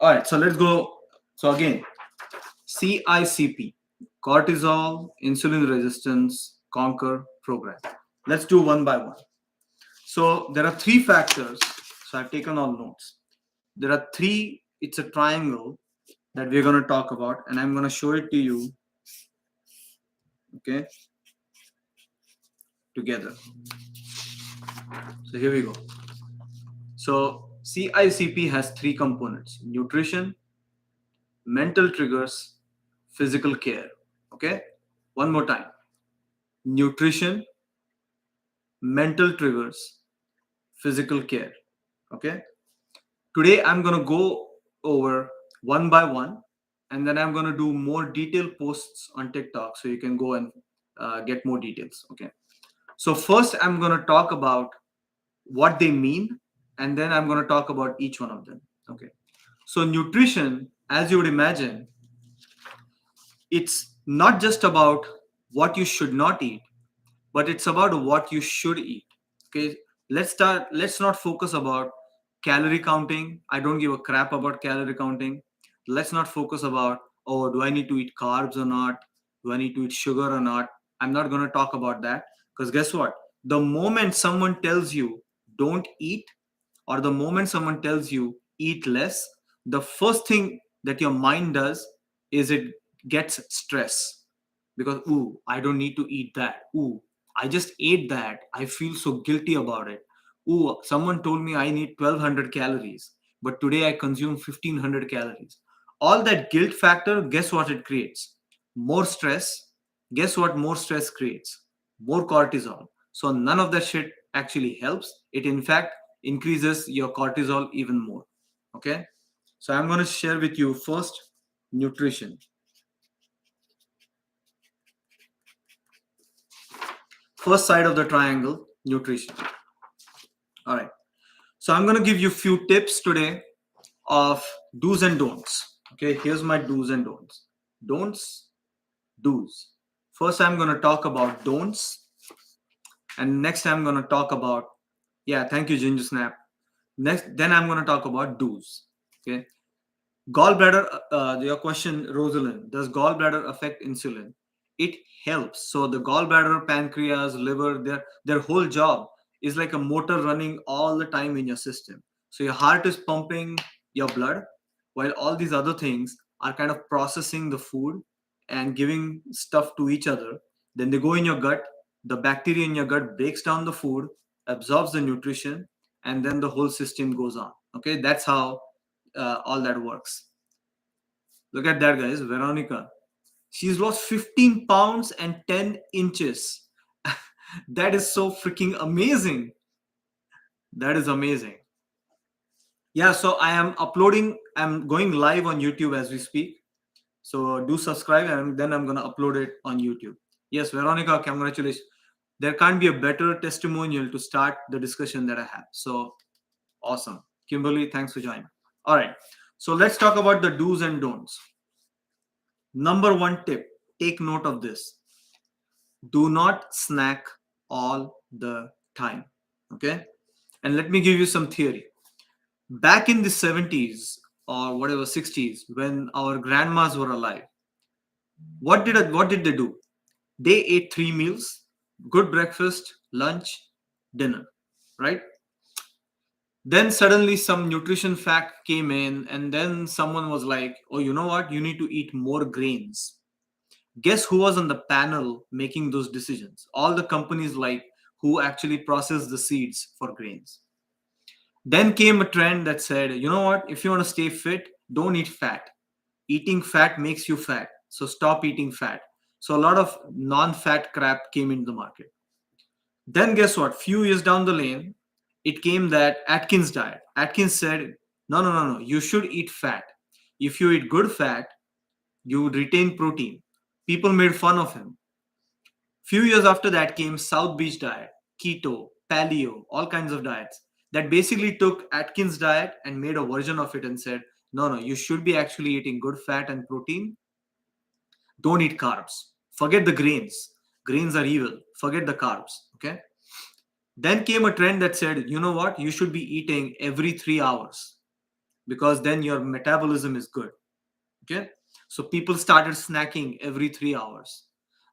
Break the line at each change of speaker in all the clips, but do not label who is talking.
All right, so let's go. So again, CICP, cortisol, insulin resistance, conquer, program. Let's do one by one. So there are three factors. So I've taken all notes. There are three, it's a triangle that we're going to talk about, and I'm going to show it to you, okay, together. So here we go. So CICP has three components: nutrition, mental triggers, physical care. Okay, one more time: nutrition, mental triggers, physical care. Okay, today I'm going to go over one by one, and then I'm going to do more detailed posts on TikTok so you can go and get more details. Okay, so first I'm going to talk about what they mean, and then I'm going to talk about each one of them. Okay, so nutrition, as you would imagine, it's not just about what you should not eat, but it's about what you should eat. Okay, let's not focus about calorie counting. I don't give a crap about calorie counting. Let's not focus about, oh, do I need to eat carbs or not, do I need to eat sugar or not. I'm not going to talk about that, because guess what, the moment someone tells you don't eat, or the moment someone tells you eat less, the first thing that your mind does is it gets stress, because ooh, I don't need to eat that. Ooh, I just ate that. I feel so guilty about it. Ooh, someone told me I need 1200 calories, but today I consume 1500 calories. All that guilt factor, guess what it creates? More stress. Guess what more stress creates? More cortisol. So none of that shit actually helps. It in fact increases your cortisol even more. Okay? So I'm going to share with you first nutrition. First side of the triangle, nutrition. All right. So I'm going to give you a few tips today of do's and don'ts. Okay, here's my do's and don'ts. Don'ts, do's. First, I'm going to talk about don'ts, and next, I'm going to talk about, yeah, thank you, Ginger Snap. Next, then I'm going to talk about do's. Okay, gallbladder. Your question, Rosalind, does gallbladder affect insulin? It helps. So the gallbladder, pancreas, liver, their whole job is like a motor running all the time in your system. So your heart is pumping your blood, while all these other things are kind of processing the food and giving stuff to each other. Then they go in your gut. The bacteria in your gut breaks down the food, absorbs the nutrition, and then the whole system goes on. Okay, that's how all that works. Look at that, guys. Veronica, she's lost 15 pounds and 10 inches. That is so freaking amazing. That is amazing. Yeah, so I am uploading, I'm going live on YouTube as we speak. So do subscribe, and then I'm going to upload it on YouTube. Yes, Veronica, congratulations. There can't be a better testimonial to start the discussion that I have. So awesome. Kimberly, thanks for joining. All right. So let's talk about the do's and don'ts. Number one tip, take note of this. Do not snack all the time. Okay. And let me give you some theory. Back in the 70s or whatever 60s, when our grandmas were alive, what did they do? They ate three meals: good breakfast, lunch, dinner, right? Then suddenly some nutrition fact came in, and then someone was like, oh, you know what, you need to eat more grains. Guess who was on the panel making those decisions? All the companies like who actually process the seeds for grains. Then came a trend that said, you know what, if you want to stay fit, don't eat fat. Eating fat makes you fat, so stop eating fat. So a lot of non-fat crap came into the market. Then guess what, few years down the lane, it came that Atkins diet. Atkins said, no, you should eat fat. If you eat good fat, you would retain protein. People made fun of him. Few years after that came South Beach diet, keto, paleo, all kinds of diets that basically took Atkins diet and made a version of it and said, no, you should be actually eating good fat and protein. Don't eat carbs. Forget the grains. Grains are evil. Forget the carbs. Okay. Then came a trend that said, you know what? You should be eating every 3 hours. because then your metabolism is good. Okay, so people started snacking every 3 hours.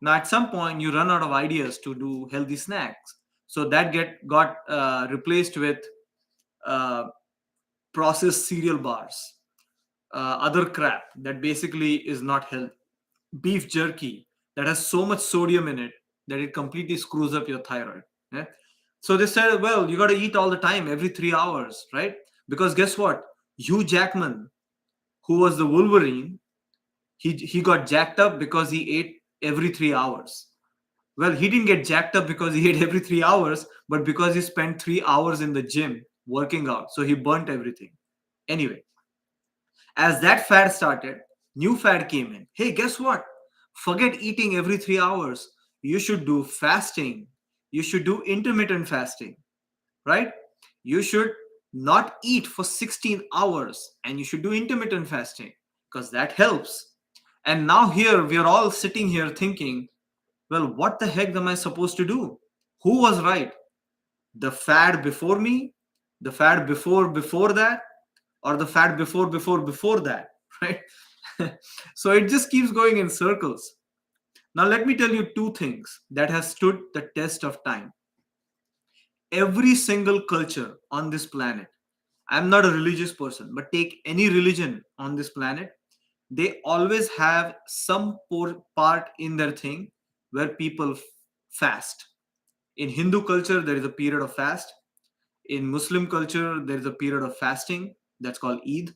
Now at some point you run out of ideas to do healthy snacks, so that get got replaced with uh, processed cereal bars, other crap that basically is not healthy, beef jerky that has so much sodium in it that it completely screws up your thyroid. Yeah? So they said, well, you got to eat all the time, every 3 hours, right? Because guess what? Hugh Jackman, who was the Wolverine, he got jacked up because he ate every 3 hours. Well, he didn't get jacked up because he ate every 3 hours, but because he spent 3 hours in the gym working out. So he burnt everything. Anyway, as that fad started, new fad came in. Hey, guess what? Forget eating every 3 hours. You should do fasting. You should do intermittent fasting, right? You should not eat for 16 hours and you should do intermittent fasting because that helps. And now here we are all sitting here thinking, well, what the heck am I supposed to do? Who was right? The fad before me, the fad before that, or the fad before that, right? So it just keeps going in circles. Now let me tell you two things that have stood the test of time. Every single culture on this planet, I'm not a religious person, but take any religion on this planet, they always have some part in their thing where people fast. In Hindu culture, there is a period of fast. In Muslim culture, there is a period of fasting that's called Eid.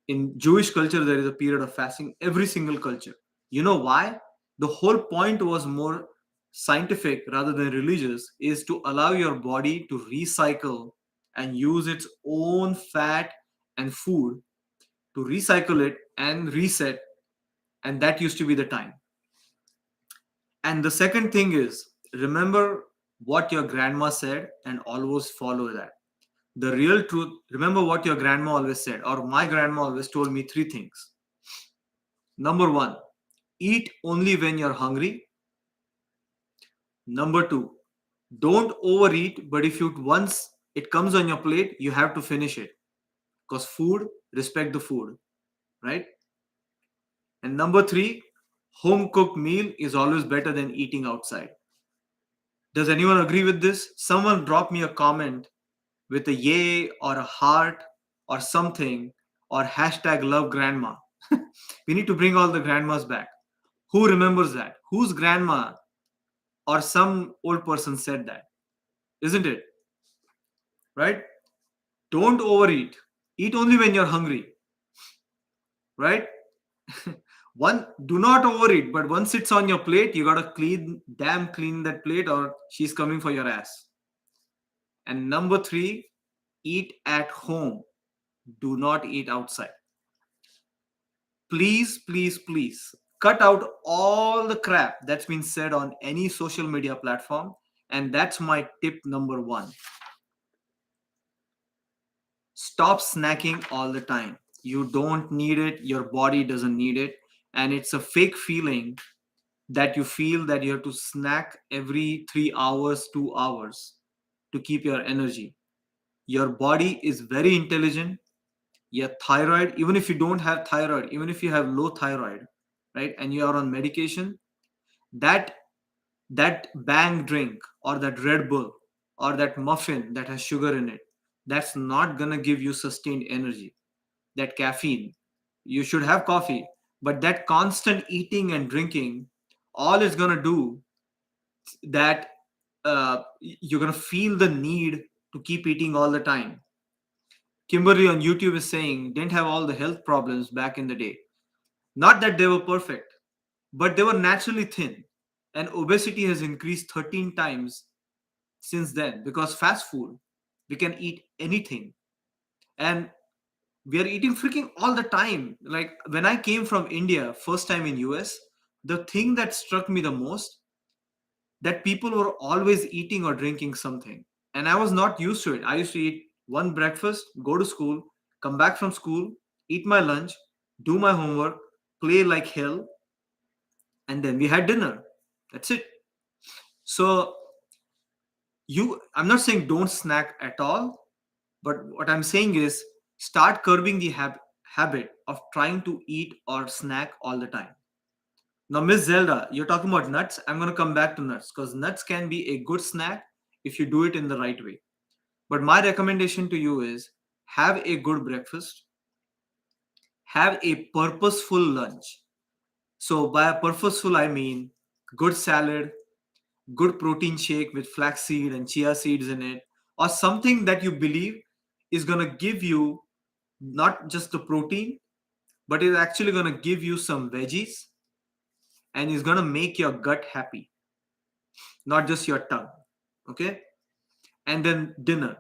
In Jewish culture, there is a period of fasting. Every single culture. You know why? The whole point was more scientific rather than religious, is to allow your body to recycle and use its own fat and food to recycle it and reset. And that used to be the time. And the second thing is, remember what your grandma said and always follow that. The real truth, remember what your grandma always said, or my grandma always told me three things. Number one, eat only when you're hungry. Number two, don't overeat, but if you once it comes on your plate, you have to finish it. Because food, respect the food, right? And number three, home cooked meal is always better than eating outside. Does anyone agree with this? Someone drop me a comment with a yay or a heart or something, or hashtag love grandma. We need to bring all the grandmas back. Who remembers that? Whose grandma or some old person said that? Isn't it? Right? Don't overeat. Eat only when you're hungry. Right? One, do not overeat, but once it's on your plate, you gotta clean that plate, or she's coming for your ass. And number three, eat at home. Do not eat outside. Please, please, please cut out all the crap that's been said on any social media platform. And that's my tip number one. Stop snacking all the time. You don't need it. Your body doesn't need it. And it's a fake feeling that you feel that you have to snack every 3 hours, 2 hours to keep your energy. Your body is very intelligent. Your thyroid, even if you don't have thyroid, even if you have low thyroid, right, and you are on medication, that that bang drink or that Red Bull or that muffin that has sugar in it, that's not gonna give you sustained energy. That caffeine, you should have coffee, but that constant eating and drinking, all it's gonna do that you're gonna feel the need to keep eating all the time. Kimberly on YouTube is saying didn't have all the health problems back in the day. Not that they were perfect, but they were naturally thin. And obesity has increased 13 times since then because fast food, we can eat anything. And we are eating freaking all the time. Like when I came from India, first time in US, the thing that struck me the most, that people were always eating or drinking something. And I was not used to it. I used to eat one breakfast, go to school, come back from school, eat my lunch, do my homework, play like hell, and then we had dinner. That's it. So I'm not saying don't snack at all, but what I'm saying is Start curbing the habit of trying to eat or snack all the time. Now, Miss Zelda, you're talking about nuts. I'm going to come back to nuts because nuts can be a good snack if you do it in the right way. But my recommendation to you is have a good breakfast, have a purposeful lunch. So, by a purposeful, I mean good salad, good protein shake with flaxseed and chia seeds in it, or something that you believe is going to give you not just the protein, but is actually going to give you some veggies and is going to make your gut happy, not just your tongue. Okay. And then dinner,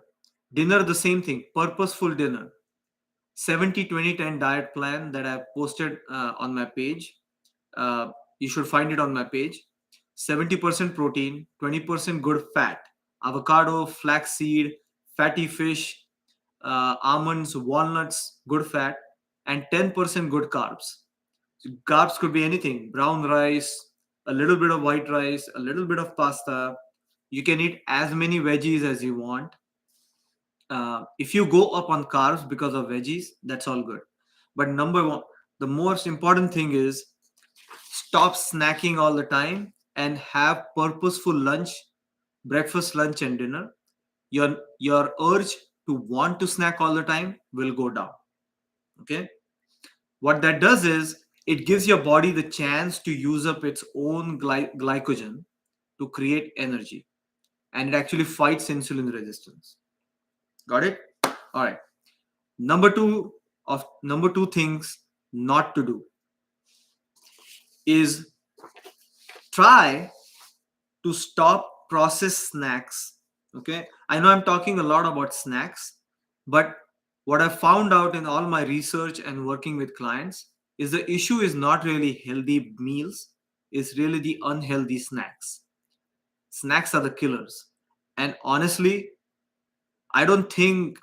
the same thing, purposeful dinner. 70-20-10 diet plan that I posted on my page. You should find it on my page. 70% protein, 20% good fat, avocado, flaxseed, fatty fish, almonds, walnuts, good fat, and 10% good carbs. So carbs could be anything: brown rice, a little bit of white rice, a little bit of pasta. You can eat as many veggies as you want. If you go up on carbs because of veggies, that's all good. But number one, the most important thing is stop snacking all the time and have purposeful lunch, breakfast, lunch, and dinner. Your urge to want to snack all the time will go down. Okay. What that does is it gives your body the chance to use up its own glycogen to create energy, and it actually fights insulin resistance. Got it? All right. Number two things not to do is try to stop processed snacks. Okay, I know I'm talking a lot about snacks, but what I found out in all my research and working with clients is the issue is not really healthy meals, it's really the unhealthy snacks. Snacks are the killers. And honestly, I don't think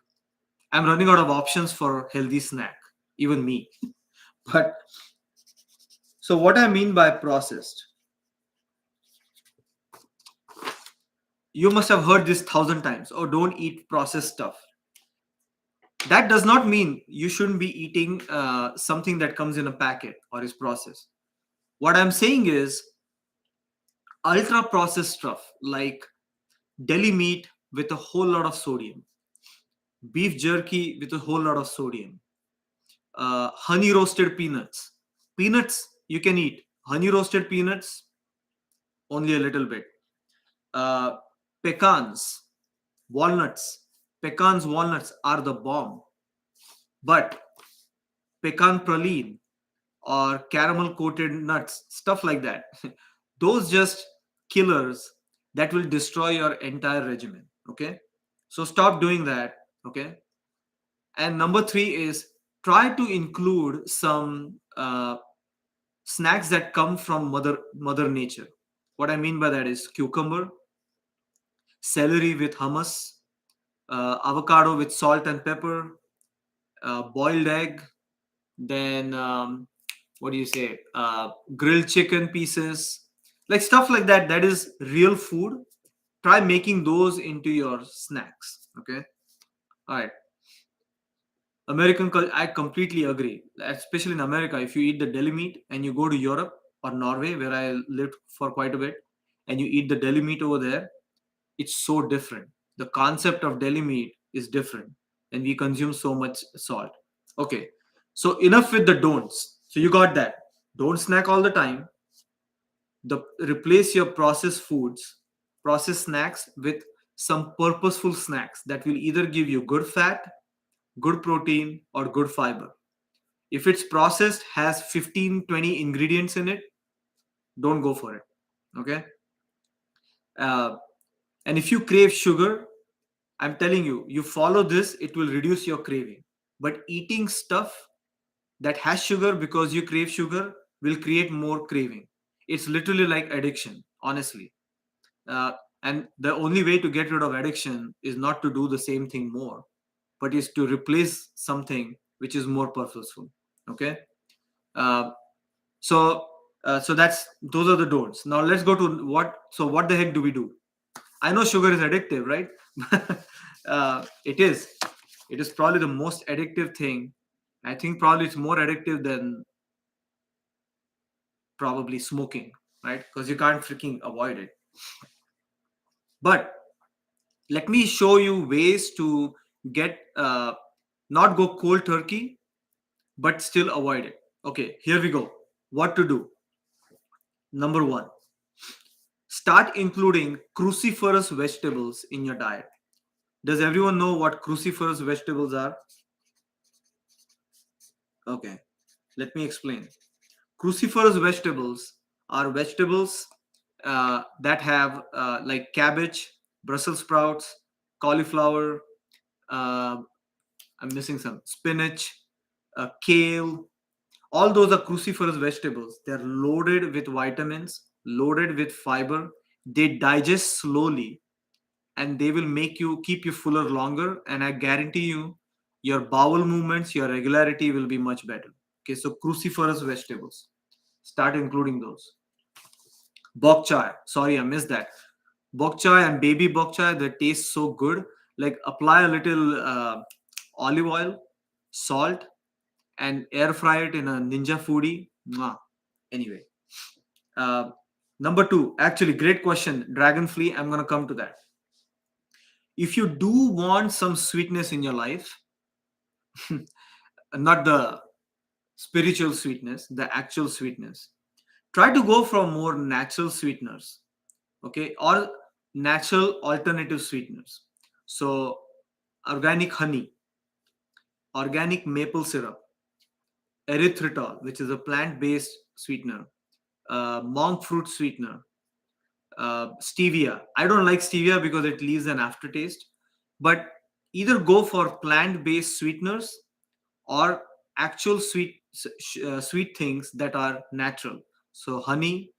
I'm running out of options for healthy snack, even me. But so what I mean by processed, you must have heard this 1,000 times. Oh, don't eat processed stuff. That does not mean you shouldn't be eating something that comes in a packet or is processed. What I'm saying is ultra processed stuff like deli meat with a whole lot of sodium, beef jerky with a whole lot of sodium, honey roasted peanuts. Peanuts you can eat, honey roasted peanuts only a little bit. Uh, pecans, walnuts. Pecans, walnuts are the bomb. But pecan praline or caramel coated nuts, stuff like that, those just killers that will destroy your entire regimen. Okay. So stop doing that. Okay. And number three is try to include some snacks that come from mother nature. What I mean by that is cucumber, celery with hummus, avocado with salt and pepper, boiled egg, then what do you say? Grilled chicken pieces, like stuff like that. That is real food. Try making those into your snacks. Okay. All right. I completely agree. Especially in America, if you eat the deli meat and you go to Europe or Norway, where I lived for quite a bit, and you eat the deli meat over there, it's so different. The concept of deli meat is different, and we consume so much salt. Okay, so enough with the don'ts. So you got that. Don't snack all the time. Replace your processed foods, processed snacks with some purposeful snacks that will either give you good fat, good protein, or good fiber. If it's processed, has 15-20 ingredients in it, don't go for it. Okay. Uh, and if you crave sugar, I'm telling you, you follow this, it will reduce your craving. But eating stuff that has sugar because you crave sugar will create more craving. It's literally like addiction, honestly. Uh, and the only way to get rid of addiction is not to do the same thing more, but is to replace something which is more purposeful. Okay. Uh, so that's those are the don'ts. Now let's go to what. So what the heck do we do? I know sugar is addictive, right? It is. It is probably the most addictive thing. I think probably it's more addictive than probably smoking, right? Because you can't freaking avoid it. But let me show you ways to get not go cold turkey, but still avoid it. Okay, here we go. What to do? Number one, start including cruciferous vegetables in your diet. Does everyone know what cruciferous vegetables are? Okay, let me explain. Cruciferous vegetables are vegetables that have like cabbage, Brussels sprouts, cauliflower, uh, I'm missing some, spinach, kale. All those are cruciferous vegetables. They're loaded with vitamins, loaded with fiber. They digest slowly and they will make you keep you fuller longer. And I guarantee you, your bowel movements, your regularity will be much better. Okay, so cruciferous vegetables. Start including those. Bok choy. Sorry, I missed that. Bok choy and baby bok choy, they taste so good. Like apply a little olive oil, salt, and air fry it in a Ninja Foodie. Mwah. Anyway, uh, number two, actually, great question, Dragon Flea. I'm gonna come to that. If you do want some sweetness in your life, not the spiritual sweetness, the actual sweetness, try to go for more natural sweeteners, okay, or natural alternative sweeteners. So, organic honey, organic maple syrup, erythritol, which is a plant-based sweetener, monk fruit sweetener, stevia. I don't like stevia because it leaves an aftertaste, but either go for plant-based sweeteners or actual sweet things that are natural. So honey,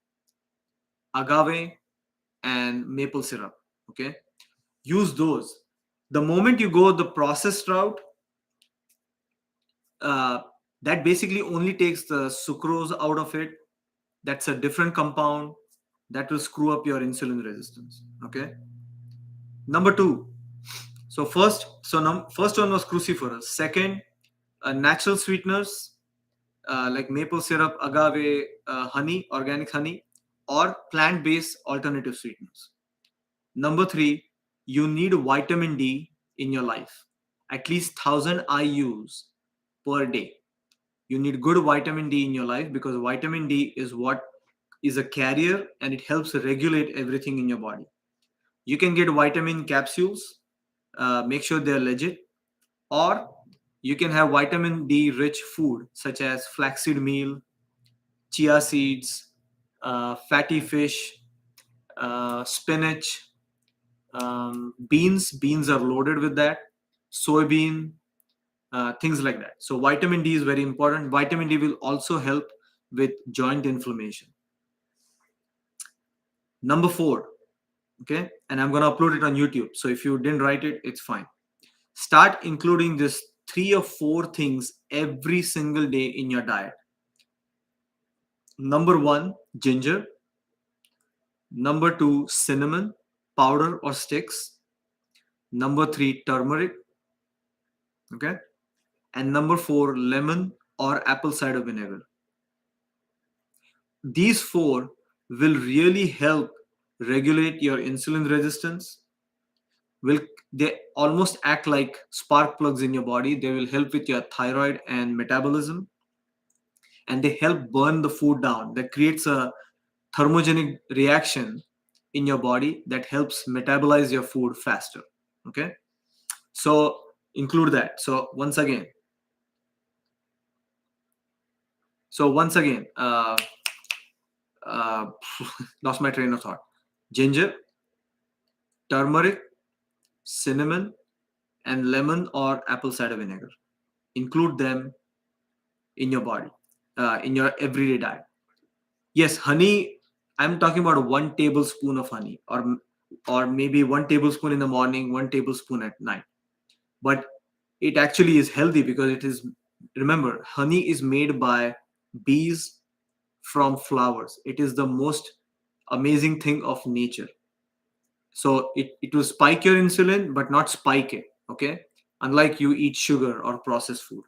agave, and maple syrup. Okay, use those. The moment you go the processed route, uh, that basically only takes the sucrose out of it. That's a different compound that will screw up your insulin resistance. Okay. Number two. So first one was cruciferous. Second, natural sweeteners like maple syrup, agave, honey, organic honey, or plant-based alternative sweeteners. Number three, you need vitamin D in your life, at least 1,000 IU's per day. You need good vitamin D in your life because vitamin D is what is a carrier and it helps regulate everything in your body. You can get vitamin capsules, make sure they're legit, or you can have vitamin D rich food such as flaxseed meal, chia seeds, fatty fish, spinach, beans. Beans are loaded with that, soybean, things like that. So vitamin D is very important. Vitamin D will also help with joint inflammation. Number four, okay, and I'm going to upload it on YouTube. So if you didn't write it, it's fine. Start including this 3 or 4 things every single day in your diet. Number one, ginger. Number two, cinnamon powder or sticks. Number three, turmeric. Okay. And number four, lemon or apple cider vinegar. These four will really help regulate your insulin resistance. They almost act like spark plugs in your body. They will help with your thyroid and metabolism, and they help burn the food down. That creates a thermogenic reaction in your body that helps metabolize your food faster. Okay, so include that. So once again, uh, lost my train of thought. Ginger, turmeric, cinnamon, and lemon or apple cider vinegar. Include them in your body, in your everyday diet. Yes, honey. I'm talking about 1 tablespoon of honey, or maybe 1 tablespoon in the morning, 1 tablespoon at night. But it actually is healthy because it is. Remember, honey is made by bees from flowers. It is the most amazing thing of nature. So it will spike your insulin, but not spike it. Okay. unlike you eat sugar or processed food.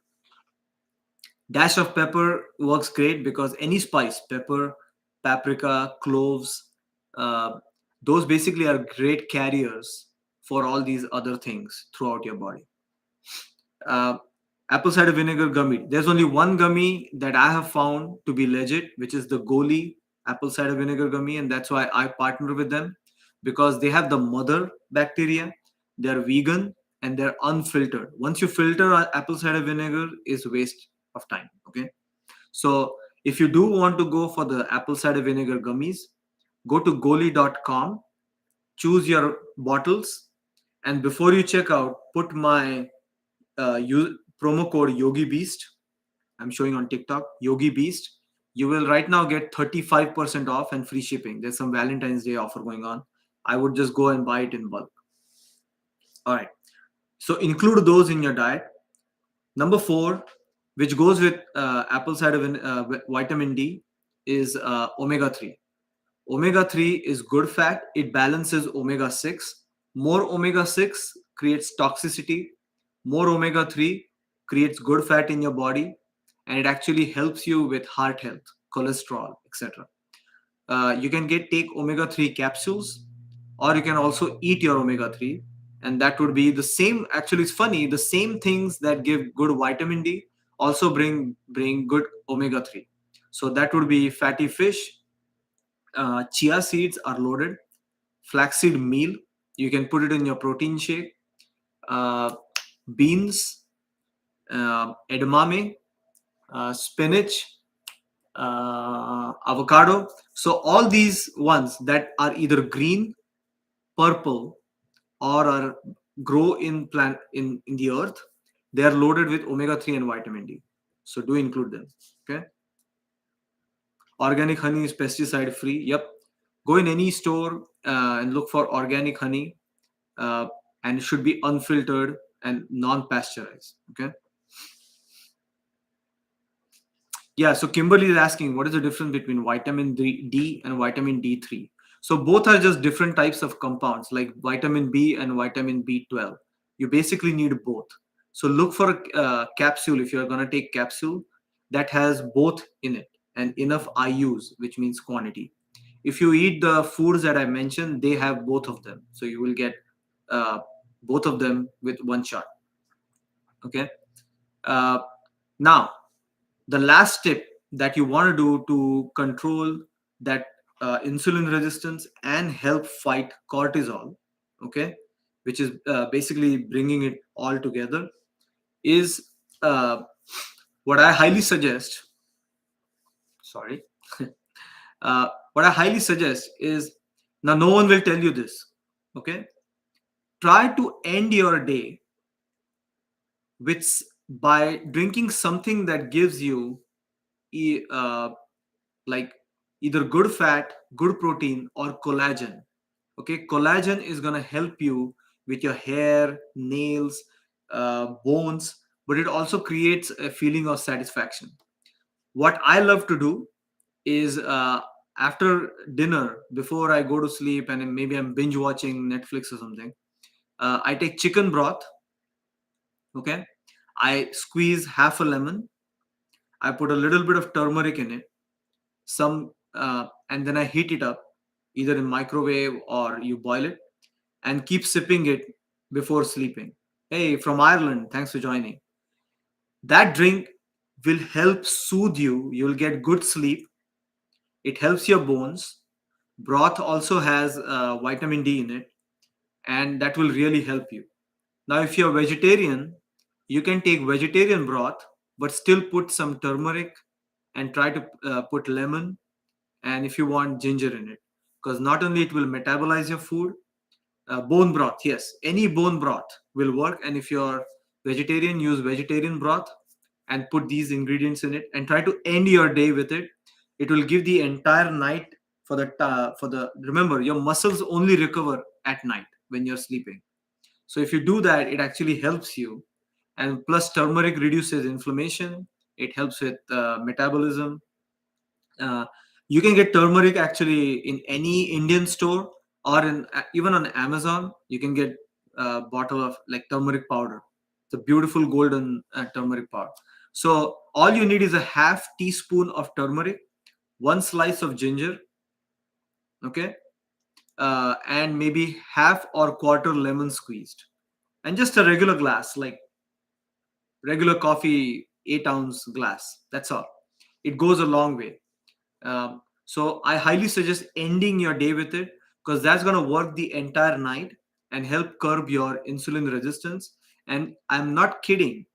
Dash of pepper works great because any spice, pepper, paprika, cloves, uh, those basically are great carriers for all these other things throughout your body. uh, Apple cider vinegar gummy. There's only one gummy that I have found to be legit, which is the Goli apple cider vinegar gummy, and that's why I partner with them, because they have the mother bacteria. They're vegan and they're unfiltered. Once you filter apple cider vinegar, is waste of time. Okay, so if you do want to go for the apple cider vinegar gummies, go to goli.com, choose your bottles, and before you check out, put my promo code Yogi Beast. I'm showing on TikTok, Yogi Beast. You will right now get 35% off and free shipping. There's some Valentine's Day offer going on. I would just go and buy it in bulk. All right. So include those in your diet. Number 4, which goes with apple cider vitamin D, is omega 3. Omega 3 is good fat. It balances omega 6. More omega 6 creates toxicity. More omega 3 creates good fat in your body, and it actually helps you with heart health, cholesterol, etc. You can take omega 3 capsules, or you can also eat your omega 3, and that would be the same. Actually, it's funny, the same things that give good vitamin D also bring good omega 3. So that would be fatty fish, chia seeds are loaded, flaxseed meal, you can put it in your protein shake, uh, beans, edamame, spinach, avocado. So all these ones that are either green, purple, or are grow in plant in the earth, they are loaded with omega 3 and vitamin D. So do include them. Okay. Organic honey is pesticide free. Yep. Go in any store and look for organic honey, and it should be unfiltered and non-pasteurized. Okay. Yeah, so Kimberly is asking, what is the difference between vitamin D and vitamin D3? So both are just different types of compounds, like vitamin B and vitamin B12. You basically need both. So look for a capsule, if you're going to take capsule, that has both in it and enough IUs, which means quantity. If you eat the foods that I mentioned, they have both of them. So you will get uh, both of them with one shot. Okay. Uh, Now, the last tip that you want to do to control that insulin resistance and help fight cortisol, okay, which is basically bringing it all together, is uh, what I highly suggest. Sorry. What I highly suggest is, now no one will tell you this, okay? Try to end your day with by drinking something that gives you uh, like either good fat, good protein, or collagen. Okay, collagen is going to help you with your hair, nails, bones, but it also creates a feeling of satisfaction. What I love to do is, after dinner, before I go to sleep, and then maybe I'm binge watching Netflix or something, I take chicken broth. Okay, I squeeze half a lemon, I put a little bit of turmeric in it, some and then I heat it up, either in microwave or you boil it, and keep sipping it before sleeping. Hey, from Ireland, thanks for joining. That drink will help soothe you. You'll get good sleep. It helps your bones. Broth also has vitamin D in it, and that will really help you. Now, if you're vegetarian, you can take vegetarian broth, but still put some turmeric and try to put lemon, and if you want, ginger in it, because not only it will metabolize your food. Bone broth, yes, any bone broth will work, and if you're vegetarian, use vegetarian broth and put these ingredients in it and try to end your day with it. It will give the entire night for the remember, your muscles only recover at night when you're sleeping. So if you do that, it actually helps you. And plus, turmeric reduces inflammation, it helps with metabolism. uh, you can get turmeric actually in any Indian store, or in even on Amazon. You can get a bottle of like turmeric powder. the beautiful golden turmeric powder. So all you need is a half teaspoon of turmeric, one slice of ginger, okay, and maybe half or quarter lemon squeezed, and just a regular glass, like regular coffee, 8-ounce glass. That's all. It goes a long way. So I highly suggest ending your day with it, because that's going to work the entire night and help curb your insulin resistance. And I'm not kidding.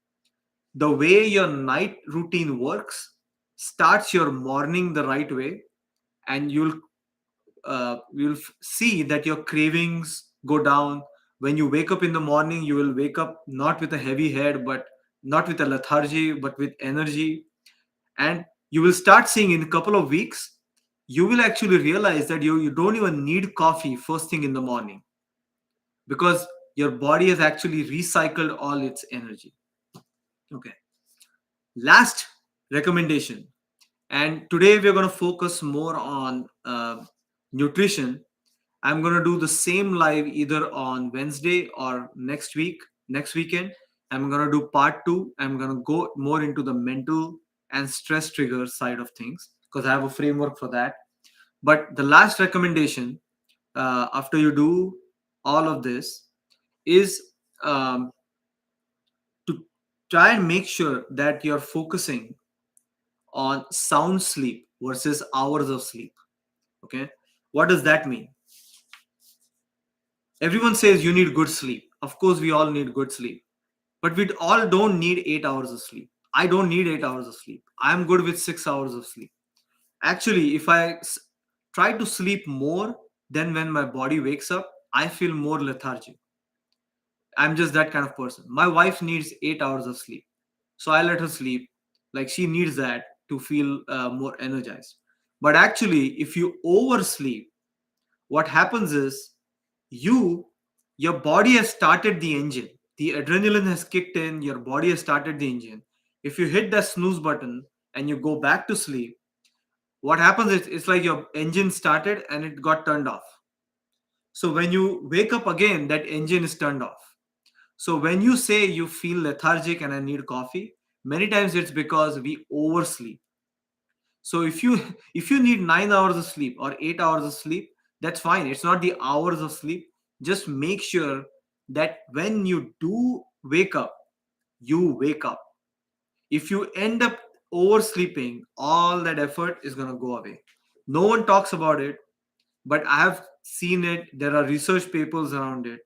The way your night routine works starts your morning the right way, and you'll see that your cravings go down. When you wake up in the morning, you will wake up not with a heavy head, but not with a lethargy, but with energy. And you will start seeing in a couple of weeks, you will actually realize that you don't even need coffee first thing in the morning, because your body has actually recycled all its energy. Okay. Last recommendation, and today we're going to focus more on nutrition. I'm going to do the same live either on Wednesday or next weekend. I'm going to do part two. I'm going to go more into the mental and stress trigger side of things, because I have a framework for that. But the last recommendation, after you do all of this, is um, to try and make sure that you're focusing on sound sleep versus hours of sleep. Okay. What does that mean? Everyone says you need good sleep. Of course, we all need good sleep, but we all don't need 8 hours of sleep. I don't need 8 hours of sleep. I'm good with 6 hours of sleep. Actually, if try to sleep more than when my body wakes up, I feel more lethargic. I'm just that kind of person. My wife needs 8 hours of sleep, so I let her sleep. Like, she needs that to feel more energized. But actually, if you oversleep, what happens is you your body has started the engine. The adrenaline has kicked in, your body has started the engine. If you hit the snooze button and you go back to sleep, what happens is it's like your engine started and it got turned off. So when you wake up again, that engine is turned off. So when you say you feel lethargic and I need coffee, many times it's because we oversleep. So if you need 9 hours of sleep or 8 hours of sleep, that's fine. It's not the hours of sleep. Just make sure that when you do wake up, you wake up. If you end up oversleeping, all that effort is going to go away. No one talks about it, but I have seen it. There are research papers around it.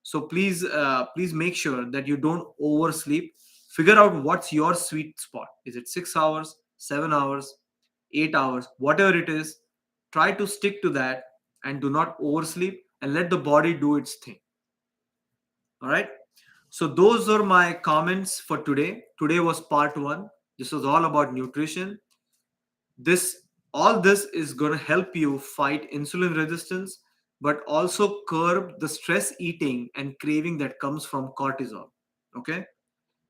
So please make sure that you don't oversleep. Figure out what's your sweet spot. Is it 6 hours, 7 hours, 8 hours, whatever it is? Try to stick to that and do not oversleep, and let the body do its thing. All right. So those are my comments for today. Today was part one. This was all about nutrition. This all this is going to help you fight insulin resistance, but also curb the stress eating and craving that comes from cortisol. Okay.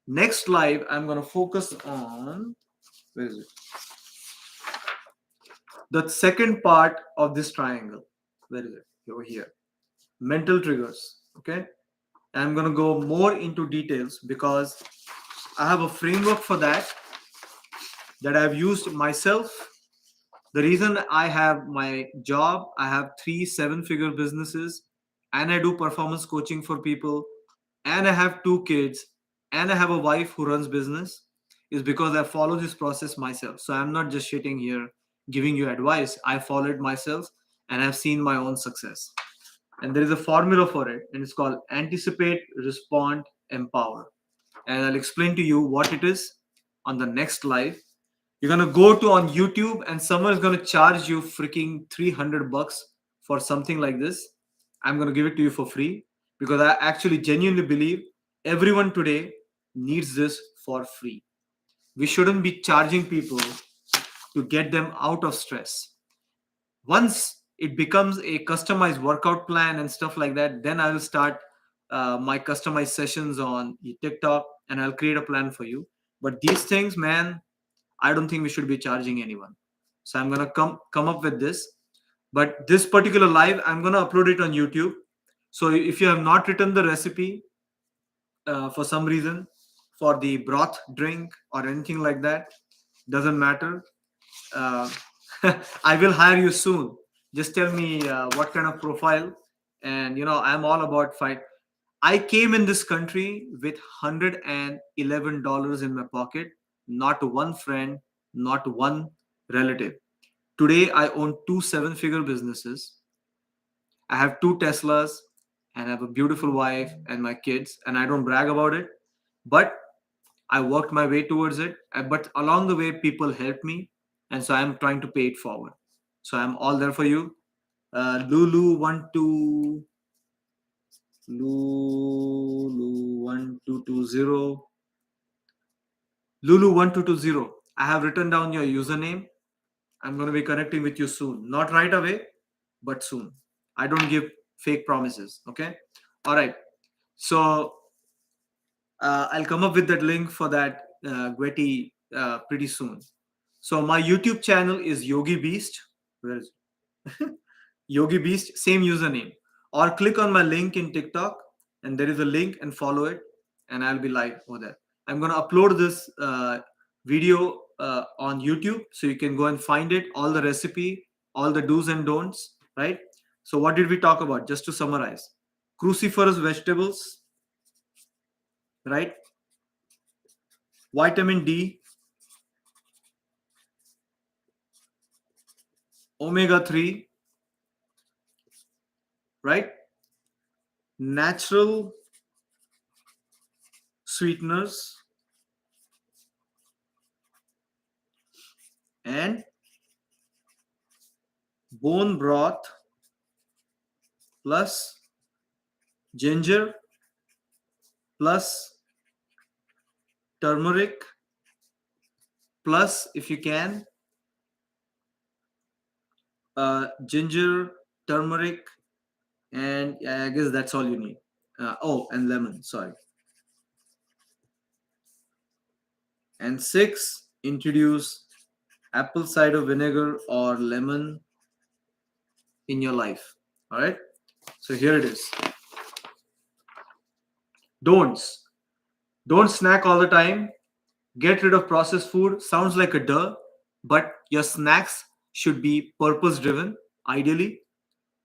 Next live, I'm going to focus on, where is it? The second part of this triangle. Where is it? Over here. Mental triggers. Okay. I'm going to go more into details because I have a framework for that I've used myself. The reason I have my job, I have 3 7-figure businesses, and I do performance coaching for people, and I have 2 kids, and I have a wife who runs business, is because I follow this process myself. So I'm not just sitting here giving you advice. I follow it myself and I've seen my own success. And there is a formula for it, and it's called anticipate, respond, empower. And I'll explain to you what it is on the next live. You're gonna go to on YouTube, and someone is gonna charge you freaking $300 for something like this. I'm gonna give it to you for free, because I actually genuinely believe everyone today needs this for free. We shouldn't be charging people to get them out of stress. Once it becomes a customized workout plan and stuff like that, then I will start my customized sessions on TikTok, and I'll create a plan for you. But these things, man, I don't think we should be charging anyone. So I'm gonna come up with this. But this particular live, I'm gonna upload it on YouTube. So if you have not written the recipe, for some reason, for the broth drink or anything like that, doesn't matter. uh, I will hire you soon. Just tell me what kind of profile, and I'm all about fight. I came in this country with $111 in my pocket, not one friend, not one relative. Today, I own two seven-figure businesses. I have two Teslas, and I have a beautiful wife and my kids, and I don't brag about it, but I worked my way towards it. But along the way, people helped me, and so I'm trying to pay it forward. So I'm all there for you. Lulu 1220. Lulu1220. I have written down your username. I'm going to be connecting with you soon. Not right away, but soon. I don't give fake promises. Okay. All right. So I'll come up with that link for that Gweti pretty soon. So my YouTube channel is Yogi Beast. Where is it? Yogi Beast, same username. Or click on my link in TikTok, and there is a link, and follow it, and I'll be live over there. I'm going to upload this video on YouTube, so you can go and find it, all the recipe, all the do's and don'ts, right? So what did we talk about? Just to summarize: cruciferous vegetables, right? Vitamin D, omega-3, right? Natural sweeteners, and bone broth plus ginger plus turmeric plus, if you can, ginger, turmeric, and I guess that's all you need. And lemon, sorry. And 6, introduce apple cider vinegar or lemon in your life. All right. So here it is. Don'ts. Don't snack all the time. Get rid of processed food. Sounds like a duh, but your snacks should be purpose driven. Ideally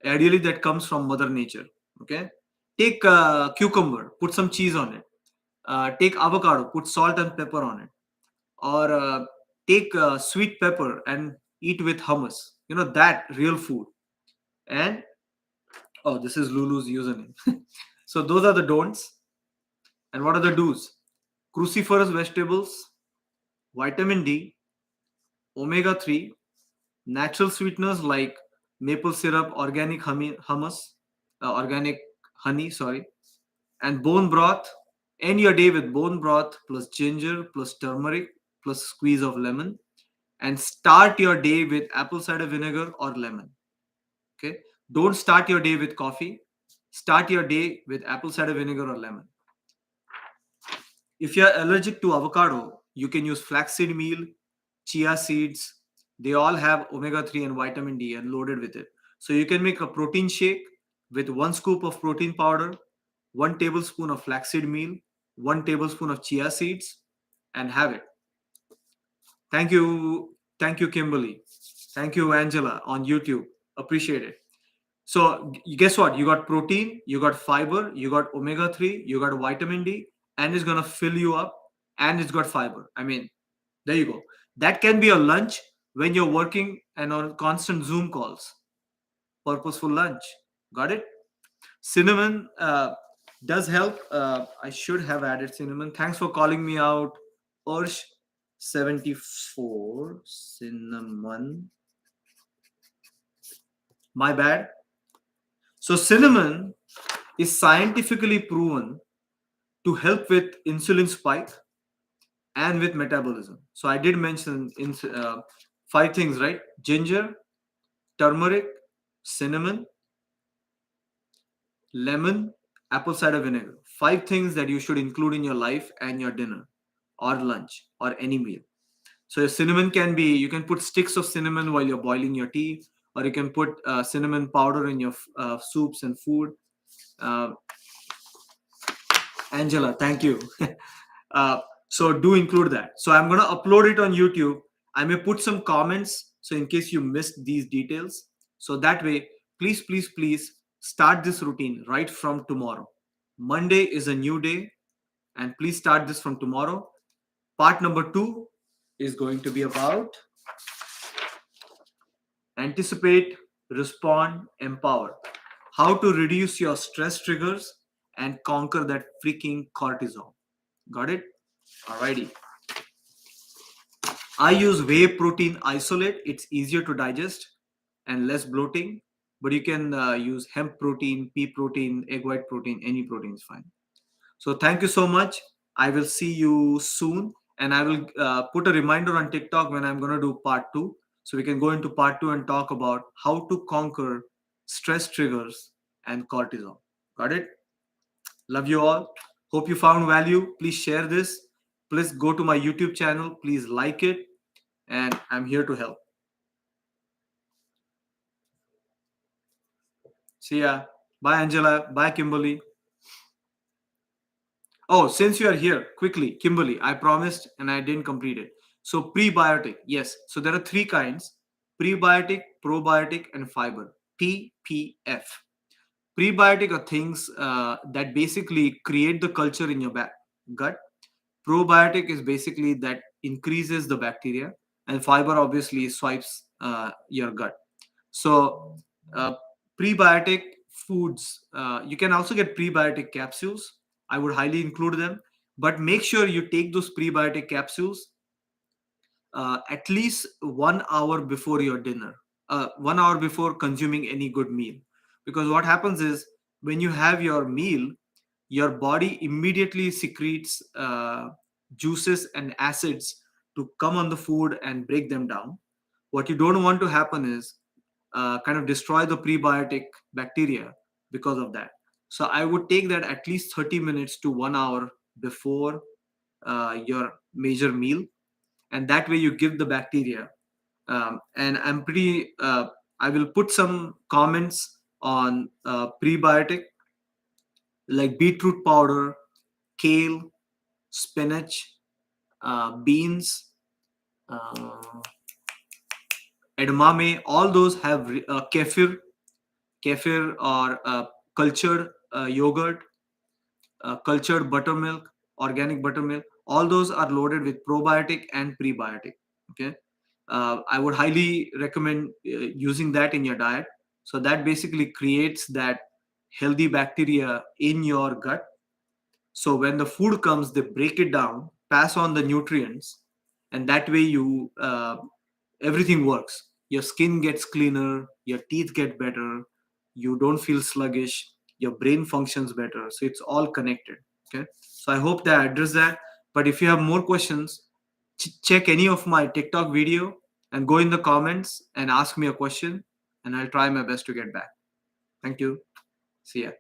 that comes from mother nature. Okay. Take cucumber, put some cheese on it. Take avocado, put salt and pepper on it. Or take sweet pepper and eat with hummus. That real food. And oh, this is Lulu's username. So those are the don'ts. And what are the do's? Cruciferous vegetables, vitamin D, omega-3, natural sweeteners like maple syrup, organic organic honey, sorry, and bone broth. End your day with bone broth plus ginger plus turmeric plus squeeze of lemon, and start your day with apple cider vinegar or lemon. Okay, don't start your day with coffee. Start your day with apple cider vinegar or lemon. If you're allergic to avocado, you can use flaxseed meal, chia seeds. They all have omega-3 and vitamin D and loaded with it. So you can make a protein shake with 1 scoop of protein powder, 1 tablespoon of flaxseed meal, 1 tablespoon of chia seeds, and have it. Thank you. Thank you, Kimberly. Thank you, Angela, on YouTube. Appreciate it. So guess what? You got protein, you got fiber, you got omega-3, you got vitamin D, and it's going to fill you up, and it's got fiber. I mean, there you go. That can be a lunch when you're working and on constant Zoom calls. Purposeful lunch. Got it? Cinnamon does help. I should have added cinnamon. Thanks for calling me out, Ursh74. Cinnamon. My bad. So cinnamon is scientifically proven to help with insulin spike and with metabolism. So I did mention 5 things, right? Ginger, turmeric, cinnamon, lemon, apple cider vinegar. 5 things that you should include in your life and your dinner or lunch or any meal. So cinnamon can be, you can put sticks of cinnamon while you're boiling your tea, or you can put cinnamon powder in your soups and food. Angela, thank you. So do include that. So I'm going to upload it on YouTube. I may put some comments so in case you missed these details. So that way, please, please, please start this routine right from tomorrow. Monday is a new day, and please start this from tomorrow. Part number 2 is going to be about anticipate, respond, empower. How to reduce your stress triggers and conquer that freaking cortisol. Got it? Alrighty. I use whey protein isolate. It's easier to digest and less bloating. But you can use hemp protein, pea protein, egg white protein, any protein is fine. So thank you so much. I will see you soon. And I will put a reminder on TikTok when I'm going to do part 2. So we can go into part 2 and talk about how to conquer stress triggers and cortisol. Got it? Love you all. Hope you found value. Please share this. Please go to my YouTube channel. Please like it. And I'm here to help. See ya. Bye, Angela. Bye, Kimberly. Oh, since you are here, quickly, Kimberly, I promised and I didn't complete it. So, prebiotic, yes. So, there are 3 kinds: prebiotic, probiotic, and fiber. PPF. Prebiotic are things that basically create the culture in your gut. Probiotic is basically that increases the bacteria, and fiber obviously swipes your gut. So, uh, prebiotic foods, you can also get prebiotic capsules. I would highly include them, but make sure you take those prebiotic capsules at least 1 hour before your dinner, 1 hour before consuming any good meal. Because what happens is when you have your meal, your body immediately secretes juices and acids to come on the food and break them down. What you don't want to happen is kind of destroy the prebiotic bacteria because of that. So I would take that at least 30 minutes to 1 hour before your major meal, and that way you give the bacteria. And I will put some comments on prebiotic like beetroot powder, kale, spinach, beans, uh, edamame. All those have kefir or cultured yogurt, cultured buttermilk, organic buttermilk. All those are loaded with probiotic and prebiotic. Okay, I would highly recommend using that in your diet. So that basically creates that healthy bacteria in your gut. So when the food comes, they break it down, pass on the nutrients, and that way you everything works. Your skin gets cleaner, your teeth get better, you don't feel sluggish, your brain functions better. So it's all connected. Okay. So I hope that I address that. But if you have more questions, check any of my TikTok video and go in the comments and ask me a question, and I'll try my best to get back. Thank you. See ya.